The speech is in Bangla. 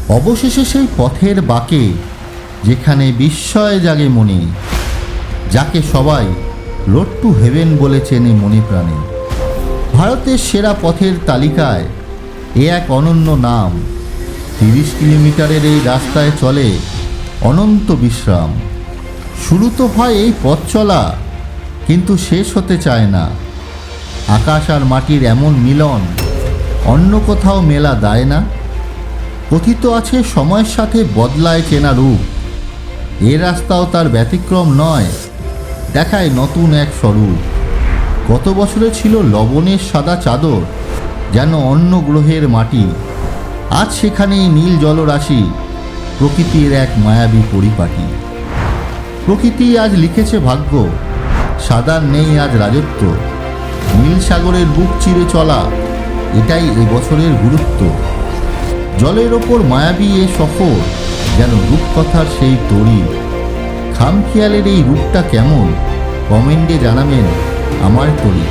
অবশেষে সেই পথের বাঁকে, যেখানে বিস্ময় জাগে মনে, যাকে সবাই রোড টু হেভেন বলে চেনে মনে প্রাণে। ভারতের সেরা পথের তালিকায় এ এক অনন্য নাম। 30 কিলোমিটারের এই রাস্তায় চলে অনন্ত বিশ্রাম। শুরু তো হয় এই পথ চলা, কিন্তু শেষ হতে চায় না। আকাশ আর মাটির এমন মিলন অন্য কোথাও মেলা দেয় না। কথিত আছে সময়ের সাথে বদলায় চেনা রূপ, এ রাস্তাও তার ব্যতিক্রম নয়, দেখায় নতুন এক স্বরূপ। গত বছরে ছিল লবণের সাদা চাদর, যেন অন্য গ্রহের মাটি। আজ সেখানেই নীল জলরাশি, প্রকৃতির এক মায়াবী পরিপাটি। প্রকৃতি আজ লিখেছে ভাগ্য, সাদার নেই আজ রাজত্ব। নীল সাগরের বুক চিরে চলা, এটাই এবছরের গুরুত্ব। জলের ওপর মায়াবী এ সফর, যেন রূপকথার সেই তরি। খামখেয়ালের এই রূপটা কেমন, কমেন্টে জানাবেন আমার তরি।